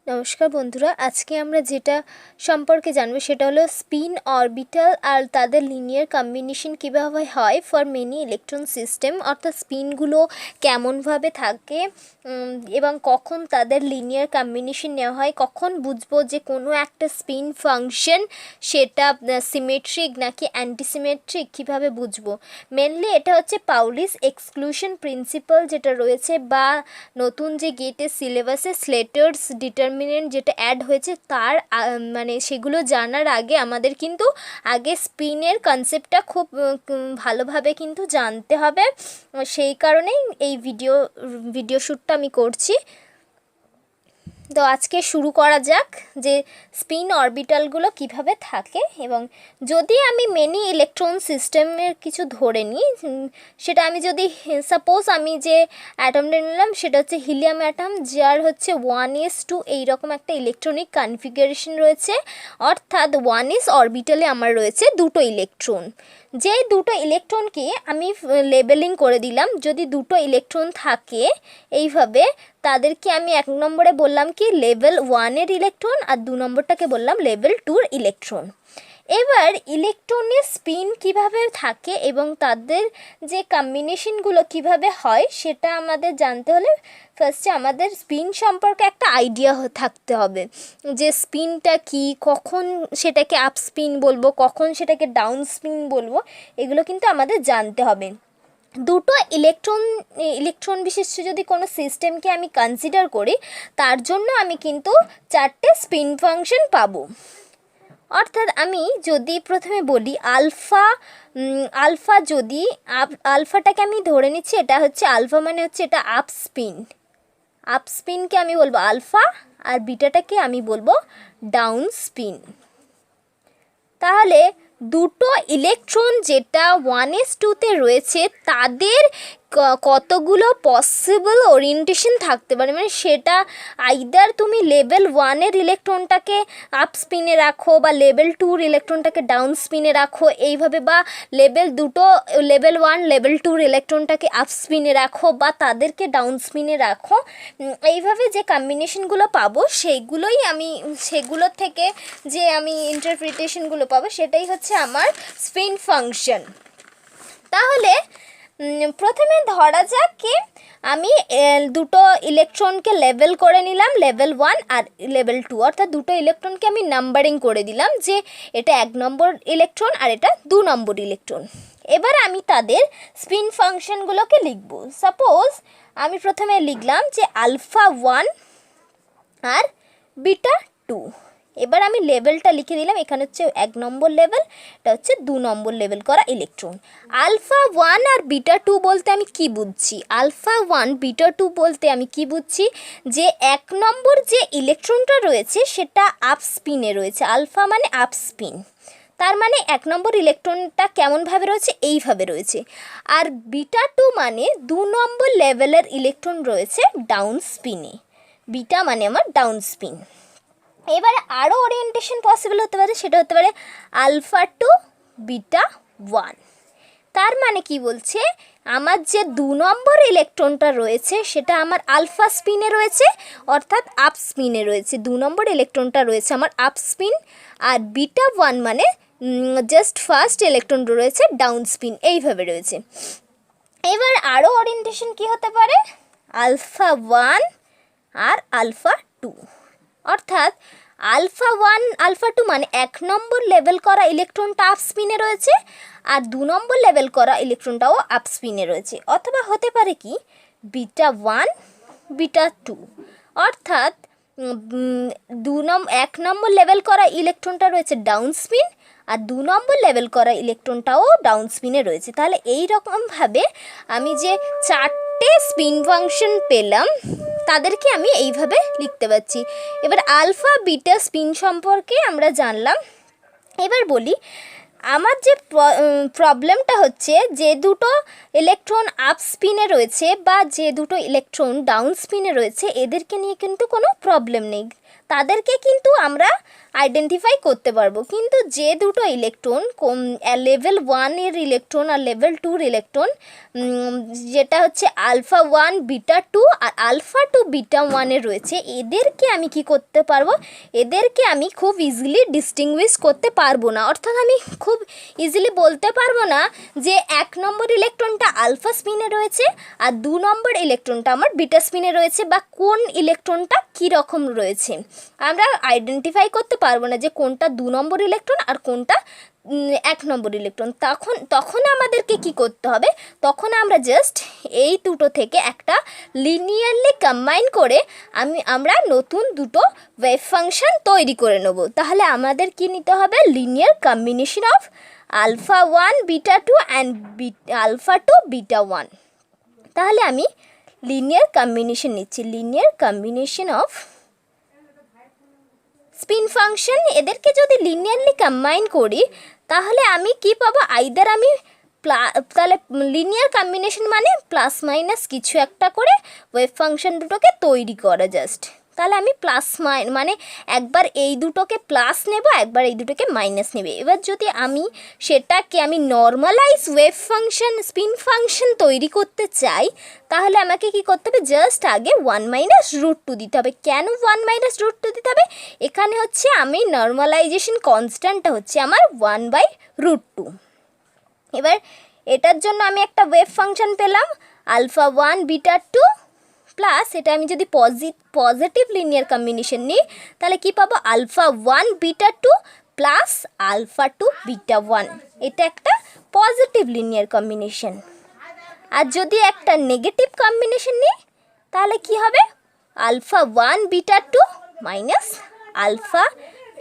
নমস্কার বন্ধুরা, আজকে আমরা যেটা সম্পর্কে জানবো সেটা হলো স্পিন অরবিটাল আর তাদের লিনিয়ার কম্বিনেশন কীভাবে হয় ফর মেনি ইলেকট্রন সিস্টেম, অর্থাৎ স্পিনগুলো কেমনভাবে থাকে এবং কখন তাদের লিনিয়ার কম্বিনেশন নেওয়া হয়, কখন বুঝবো যে কোনো একটা স্পিন ফাংশন সেটা সিমেট্রিক নাকি অ্যান্টিসিমেট্রিক, কীভাবে বুঝবো। মেনলি এটা হচ্ছে পাউলিস এক্সক্লুশন প্রিন্সিপাল যেটা রয়েছে, বা নতুন যে গেটের সিলেবাসে স্লেটার্স ডিটারমিনেন্ট যেটা অ্যাড হয়েছে তার মানে সেগুলো জানার আগে আমাদের কিন্তু আগে স্পিনের কনসেপ্টটা খুব ভালোভাবে কিন্তু জানতে হবে। সেই কারণেই এই ভিডিও শ্যুটটা আমি করছি। তো আজকে শুরু করা যাক যে স্পিন অরবিটালগুলো কিভাবে থাকে, এবং যদি আমি মেনি ইলেকট্রন সিস্টেমের কিছু ধরে নিই, সেটা আমি যদি সাপোজ আমি যে অ্যাটমটা নিলাম সেটা হচ্ছে হিলিয়াম অ্যাটম, যার হচ্ছে 1s2 এইরকম একটা ইলেকট্রনিক কনফিগারেশন রয়েছে, অর্থাৎ 1s অরবিটালে আমার রয়েছে দুটো ইলেকট্রন। যেই দুটো ইলেকট্রনকে আমি লেবেলিং করে দিলাম, যদি দুটো ইলেকট্রন থাকে এইভাবে তাদেরকে আমি এক নম্বরে বললাম কি লেভেল 1-এর ইলেকট্রন, আর 2 নম্বরটাকে বললাম লেভেল 2-এর ইলেকট্রন। এবার ইলেকট্রনের স্পিন কিভাবে থাকে এবং তাদের যে কম্বিনেশনগুলো কিভাবে হয় সেটা আমাদের জানতে হলে ফার্স্টে আমাদের স্পিন সম্পর্কে একটা আইডিয়া থাকতে হবে, যে স্পিনটা কি, কখন সেটাকে আপ স্পিন বলবো, কখন সেটাকে ডাউন স্পিন বলবো, এগুলো কিন্তু আমাদের জানতে হবে। দুটো ইলেকট্রন বিশিষ্ট যদি কোনো সিস্টেমকে আমি কনসিডার করি, তার জন্য আমি কিন্তু 4টে স্পিন ফাংশন পাবো। অর্থাৎ আমি যদি প্রথমে বলি আলফা, যদি আলফাটাকে আমি ধরে নিচ্ছি, এটা হচ্ছে আলফা মানে হচ্ছে এটা আপ স্পিনকে আমি বলবো আলফা, আর বিটাটাকে আমি বলবো ডাউন স্পিন। তাহলে দুটো ইলেকট্রন যেটা 1s2-তে রয়েছে তাদের কতগুলো পসিবল ওরিয়েন্টেশন থাকতে পারে, মানে সেটা আইদার তুমি লেভেল 1-এর ইলেকট্রনটাকে আপ স্পিনে রাখো, বা লেভেল 2-র ইলেকট্রনটাকে ডাউন স্পিনে রাখো এইভাবে, বা লেভেল 1 লেভেল 2-র ইলেকট্রনটাকে আপ স্পিনে রাখো, বা তাদেরকে ডাউন স্পিনে রাখো। এইভাবে যে কম্বিনেশনগুলো পাবো সেগুলোর থেকে যে আমি ইন্টারপ্রিটেশনগুলো পাবো সেটাই হচ্ছে আমার স্পিন ফাংশন। তাহলে প্রথমে ধরা যাক কি আমি দুটো ইলেকট্রনকে লেবেল করে নিলাম, লেভেল 1 আর লেভেল 2, অর্থাৎ দুটো ইলেকট্রনকে আমি নাম্বারিং করে দিলাম যে এটা 1 নম্বর ইলেকট্রন আর এটা 2 নম্বর ইলেকট্রন। এবার আমি তাদের স্পিন ফাংশনগুলোকে লিখব। সাপোজ আমি প্রথমে লিখলাম যে আলফা 1 আর বিটা 2। এবার আমি লেভেলটা লিখে দিলাম, এখানে হচ্ছে 1 নম্বর লেভেল, এটা হচ্ছে 2 নম্বর লেভেল করা ইলেকট্রন। আলফা 1 আর বিটা 2 বলতে আমি কি বুঝছি, আলফা 1 বিটা 2 বলতে আমি কি বুঝছি, যে 1 নম্বর যে ইলেকট্রনটা রয়েছে সেটা আপ স্পিনে রয়েছে, আলফা মানে আপ স্পিন, তার মানে 1 নম্বর ইলেকট্রনটা কেমনভাবে রয়েছে, এইভাবে রয়েছে। আর বিটা 2 মানে 2 নম্বর লেভেলের ইলেকট্রন রয়েছে ডাউন স্পিনে, বিটা মানে আমার ডাউন স্পিন। এবারে আরও ওরিয়েন্টেশন পসিবল হতে পারে, সেটা হতে পারে আলফা 2 বিটা 1। তার মানে কি বলছে, আমার যে 2 নম্বর ইলেকট্রনটা রয়েছে সেটা আমার আলফা স্পিনে রয়েছে, অর্থাৎ আপ স্পিনে রয়েছে, 2 নম্বর ইলেকট্রনটা রয়েছে আমার আপ স্পিন, আর বিটা 1 মানে জাস্ট ফার্স্ট ইলেকট্রন রয়েছে ডাউন স্পিন, এইভাবে রয়েছে। এবার আরও ওরিয়েন্টেশন কি হতে পারে, আলফা 1 আর আলফা 2, অর্থাৎ আলফা 1 আলফা 2 মানে 1 নম্বর লেভেল করা ইলেকট্রনটা আপ স্পিনে রয়েছে, আর 2 নম্বর লেভেল করা ইলেকট্রনটাও আপ স্পিনে রয়েছে। অথবা হতে পারে কি বিটা 1 বিটা 2, অর্থাৎ 1 নম্বর লেভেল করা ইলেকট্রনটা রয়েছে ডাউন স্পিন, আর 2 নম্বর লেভেল করা ইলেকট্রনটাও ডাউন স্পিনে রয়েছে। তাহলে এই রকমভাবে আমি যে 4টে স্পিন ফাংশন পেলাম তাদেরকে আমি এইভাবে লিখতে পারছি। এবার আলফা বিটা স্পিন সম্পর্কে আমরা জানলাম। এবার বলি আমার যে প্রবলেমটা হচ্ছে, যে দুটো ইলেকট্রন আপ স্পিনে রয়েছে বা যে দুটো ইলেকট্রন ডাউন স্পিনে রয়েছে এদেরকে নিয়ে কিন্তু কোনো প্রবলেম নেই, তাদেরকে কিন্তু আমরা আইডেন্টিফাই করতে পারবো। কিন্তু যে দুটো ইলেকট্রন লেভেল 1-এর ইলেকট্রন আর লেভেল 2-র ইলেকট্রন, যেটা হচ্ছে আলফা 1 বিটা 2 আর আলফা 2 বিটা 1-এ রয়েছে, এদেরকে আমি কি করতে পারবো, এদেরকে আমি খুব ইজিলি ডিস্টিংগুইশ করতে পারবো না। অর্থাৎ আমি খুব ইজিলি বলতে পারবো না যে 1 নম্বর ইলেকট্রনটা আলফা স্পিনে রয়েছে আর 2 নম্বর ইলেকট্রনটা আমার বিটা স্পিনে রয়েছে, বা কোন ইলেকট্রনটা কীরকম রয়েছে আমরা আইডেন্টিফাই করতে পারবো না যে কোনটা 2 নম্বর ইলেকট্রন আর কোনটা 1 নম্বর ইলেকট্রন। তখন আমাদেরকে কি করতে হবে, তখন আমরা জাস্ট এই দুটো থেকে একটা লিনিয়ারলি কম্বাইন করে আমরা নতুন দুটো ওয়েভ ফাংশন তৈরি করে নেব। তাহলে আমাদের কি নিতে হবে, linear combination of alpha 1 beta 2 and alpha 2 beta 1। তাহলে আমি লিনিয়ার কম্বিনেশন নিচ্ছি, linear combination of spin function. এদেরকে যদি লিনিয়ারলি কম্বাইন করি তাহলে আমি কি পাবো, আইদার আমি তাহলে লিনিয়ার কম্বিনেশন মানে প্লাস মাইনাস কিছু একটা করে ওয়েভ ফাংশন দুটোকে তৈরি করা জাস্ট। তাহলে আমি প্লাস মানে একবার এই দুটোকে প্লাস নেব, একবার এই দুটোকে মাইনাস নেবে। এবার যদি আমি সেটাকে normalise wave function spin function তৈরি করতে চাই তাহলে আমাকে কি করতে হবে, জাস্ট আগে 1 - √2 দিতে হবে। কেন 1 - √2 দিতে হবে, এখানে হচ্ছে আমি নর্মালাইজেশন কনস্ট্যান্টটা হচ্ছে আমার 1/√2। এবার এটার জন্য আমি একটা ওয়েভ ফাংশন পেলাম আলফা 1 বিটা 2 প্লাস, এটা আমি যদি পজিটিভ লিনিয়ার কম্বিনেশন নিই তাহলে কি পাবো, alpha 1 beta 2 plus alpha 2 beta 1। এটা একটা পজিটিভ লিনিয়ার কম্বিনেশন। আর যদি একটা নেগেটিভ কম্বিনেশন নিই তাহলে কি হবে, alpha 1 beta 2 minus alpha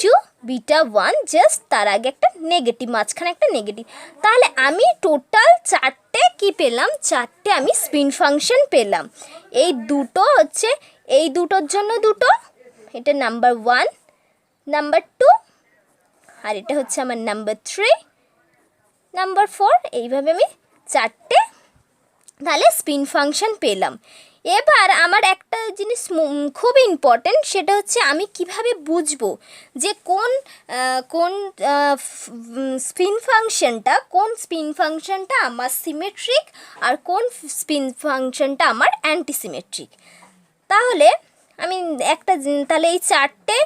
2 beta 1, just তার আগে একটা নেগেটিভ, মাঝখানে একটা নেগেটিভ। তাহলে আমি টোটাল 4টে কি পেলাম, 4টে আমি স্পিন ফাংশন পেলাম। এই দুটো হচ্ছে এই দুটোর জন্য দুটো, এটা নাম্বার 1, নাম্বার 2, আর এটা হচ্ছে আমার নাম্বার 3, নাম্বার 4। এইভাবে আমি 4টে তাহলে স্পিন ফাংশন পেলাম। এবার আমার একটা জিনিস খুব ইম্পর্টেন্ট, সেটা হচ্ছে আমি কিভাবে বুঝবো যে কোন স্পিন ফাংশনটা আমার সিমেট্রিক আর কোন স্পিন ফাংশনটা আমার অ্যান্টিসিমেট্রিক। তাহলে তাহলে এই 4টে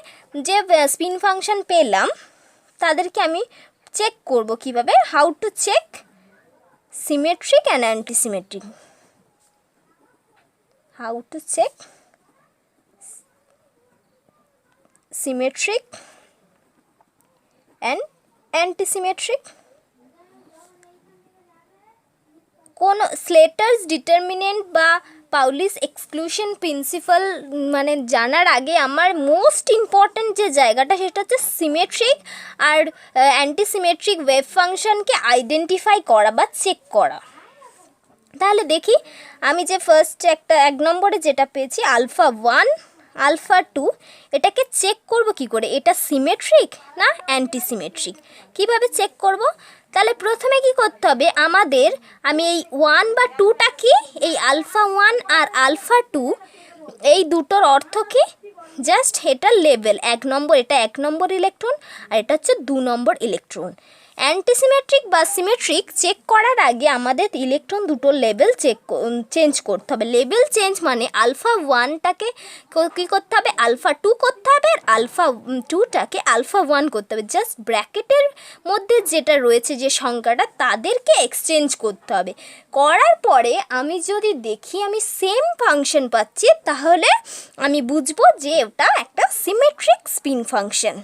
যে স্পিন ফাংশন পেলাম তাদেরকে আমি চেক করব কিভাবে, how to check symmetric and antisymmetric. How to check symmetric and antisymmetric? কোন স্লেটার্স ডিটারমিনেন্ট বা পাউলিস এক্সক্লুশন প্রিন্সিপাল জানার আগে আমার মোস্ট ইম্পর্ট্যান্ট যে জায়গাটা সেটা হচ্ছে সিমেট্রিক আর অ্যান্টিসিমেট্রিক ওয়েভ ফাংশনকে আইডেন্টিফাই করা বা চেক করা। তাহলে দেখি আমি যে ফার্স্ট 1 নম্বরে যেটা পেয়েছি আলফা 1 আলফা 2, এটাকে চেক করব কি করে, এটা সিমেট্রিক না অ্যান্টিসিমেট্রিক, কিভাবে চেক করব? তাহলে প্রথমে কি করতে হবে, আমি এই 1 বা 2টা কি, এই আলফা 1 আর আলফা 2 এই দুটোর অর্থ কি, জাস্ট এটা লেভেল 1 নম্বর, এটা 1 নম্বর ইলেকট্রন আর এটা হচ্ছে 2 নম্বর ইলেকট্রন। অ্যান্টিসিমেট্রিক বা সিমেট্রিক চেক করার আগে আমাদের ইলেকট্রন দুটোর লেভেল চেঞ্জ করতে হবে। লেভেল চেঞ্জ মানে আলফা 1টাকে কী করতে হবে, আলফা 2 করতে হবে, আর আলফা 2টাকে আলফা 1 করতে হবে। জাস্ট ব্র্যাকেটের মধ্যে যেটা রয়েছে যে সংখ্যাটা তাদেরকে এক্সচেঞ্জ করতে হবে। করার পরে আমি যদি দেখি আমি সেম ফাংশন পাচ্ছি তাহলে আমি বুঝবো যে ওটা একটা সিমেট্রিক স্পিন ফাংশন।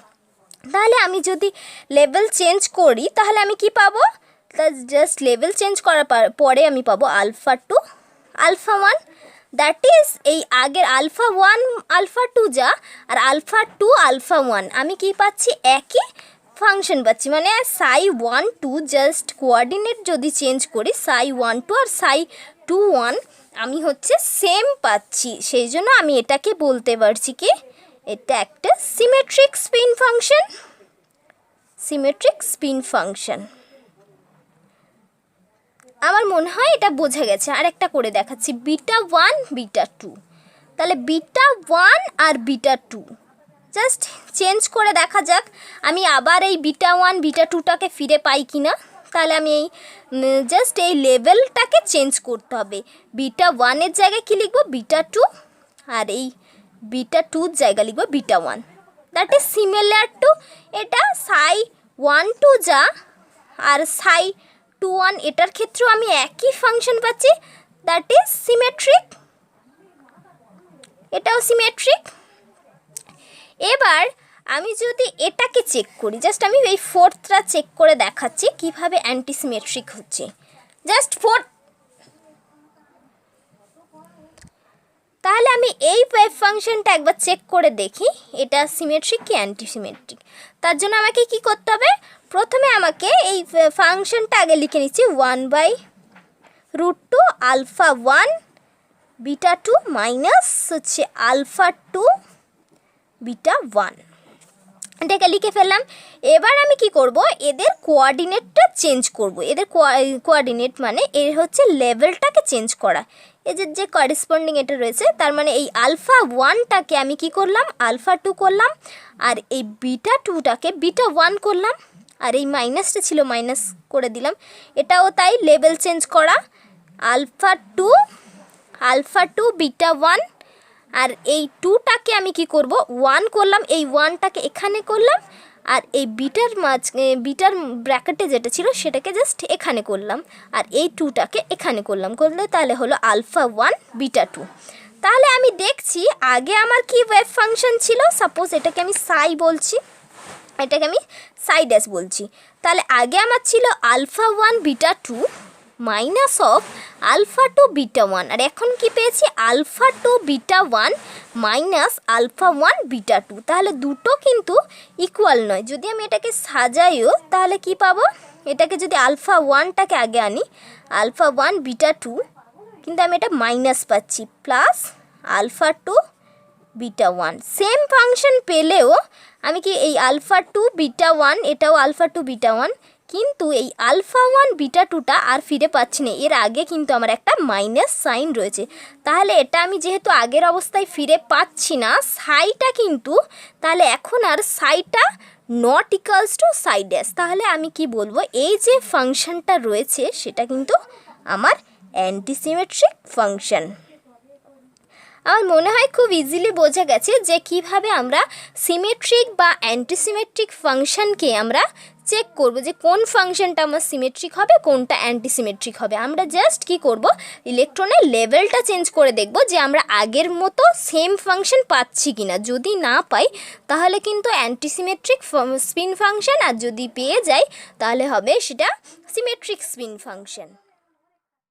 তাহলে আমি যদি লেভেল চেঞ্জ করি তাহলে আমি কি পাবো, জাস্ট লেভেল চেঞ্জ করার পরে আমি পাবো আলফা 2 আলফা 1, দ্যাট ইজ এই আগের আলফা 1 আলফা 2 যা আর আলফা 2 আলফা 1 আমি কি পাচ্ছি, একই ফাংশন পাচ্ছি। মানে সাই 1 2 জাস্ট কোঅর্ডিনেট যদি চেঞ্জ করি সাই 1 2 আর সাই 2 1 আমি হচ্ছে সেম পাচ্ছি। সেই জন্য আমি এটাকে বলতে পারছি কি এটা একটা symmetric spin function. Symmetric spin function আমার মনে হয় এটা বোঝা গেছে। আর একটা করে দেখাচ্ছি, বিটা 1 বিটা 2। তাহলে বিটা 1 আর বিটা 2 জাস্ট চেঞ্জ করে দেখা যাক আমি আবার এই বিটা 1 বিটা 2টাকে ফিরে পাই কি না। তাহলে আমি এই জাস্ট এই লেভেলটাকে চেঞ্জ করতে হবে। বিটা 1-এর জায়গায় কি লিখব, বিটা 2, আর এই বিটা 2-র জায়গায় লিখব beta 1। That is similar to এটা সাই 1 2 যা আর সাই 2 1 এটার ক্ষেত্রেও আমি একই ফাংশন পাচ্ছি, দ্যাট ইজ সিমেট্রিক, এটাও সিমেট্রিক। এবার আমি যদি এটাকে চেক করি, জাস্ট আমি এই 4টা চেক করে দেখাচ্ছি কিভাবে অ্যান্টিসিমেট্রিক হচ্ছে। জাস্ট 4, তাহলে আমি এই ওয়েভ ফাংশনটা একবার চেক করে দেখি এটা সিমেট্রিক কি অ্যান্টিসিমেট্রিক। তার জন্য আমাকে কি করতে হবে, প্রথমে আমাকে এই ফাংশনটা আগে লিখে নিচ্ছি 1/√2 আলফা 1 বিটা 2 মাইনাস হচ্ছে আলফা 2 বিটা 1, এটাকে লিখে ফেললাম। এবার আমি কি করব, এদের কোঅর্ডিনেটটা চেঞ্জ করব। এদের কোঅর্ডিনেট মানে এর হচ্ছে লেভেলটাকে চেঞ্জ করা। এদের যে করেসপন্ডিং এটা রয়েছে, তার মানে এই আলফা 1টাকে আমি কি করলাম, আলফা 2 করলাম, আর এই বিটা 2টাকে বিটা 1 করলাম, আর এই মাইনাসটা ছিল মাইনাস করে দিলাম। এটাও তাই লেভেল চেঞ্জ করা, আলফা 2 বিটা 1, আর এই 2টাকে আমি কি করব 1 করলাম, এই 1টাকে এখানে করলাম, আর এই বিটার ব্র্যাকেটে যেটা ছিল সেটাকে জাস্ট এখানে করলাম, আর এই 2টাকে এখানে করলাম, করলে তাহলে হলো আলফা 1 বিটা 2। তাহলে আমি দেখছি আগে আমার কি ওয়েভ ফাংশন ছিল, সাপোজ এটাকে আমি সাই বলছি, এটাকে আমি সাই ড্যাশ বলছি। তাহলে আগে আমার ছিল alpha 1 beta 2 minus of alpha 2 beta 1, আর এখন কি পেয়েছি alpha 2 beta 1 minus alpha 1 beta 2। তাহলে দুটো কিন্তু ইকুয়াল নয়। যদি আমি এটাকে সাজাইও তাহলে কি পাবো, এটাকে যদি আলফা 1টাকে আগে আনি, আলফা 1 বিটা 2, কিন্তু আমি এটা মাইনাস পাচ্ছি, plus alpha 2 beta 1। Same function পেলেও আমি কি এই আলফা 2 বিটা 1, এটাও আলফা 2 বিটা 1, কিন্তু এই আলফা 1 বিটা 2টা আর ফিরে পাচ্ছি না, এর আগে কিন্তু আমার একটা মাইনাস সাইন রয়েছে। তাহলে এটা আমি যেহেতু আগের অবস্থায় ফিরে পাচ্ছি না, সাইটা কিন্তু তাহলে এখন আর সাইটা not equals to Sai dash. তাহলে আমি কি বলবো, এই যে ফাংশনটা রয়েছে সেটা কিন্তু আমার অ্যান্টিসিমেট্রিক ফাংশন। আমার মনে হয় খুব ইজিলি বোঝা গেছে যে কিভাবে আমরা সিমেট্রিক বা অ্যান্টিসিমেট্রিক ফাংশনকে আমরা চেক করব যে কোন ফাংশনটা আমার সিমেট্রিক হবে, কোনটা অ্যান্টিসিমেট্রিক হবে। আমরা জাস্ট কি করব, ইলেকট্রনের লেভেলটা চেঞ্জ করে দেখব যে আমরা আগের মতো সেম ফাংশন পাচ্ছি কিনা। যদি না পাই তাহলে কিন্তু অ্যান্টিসিমেট্রিক স্পিন ফাংশন, আর যদি পেয়ে যাই তাহলে হবে সেটা সিমেট্রিক স্পিন ফাংশন।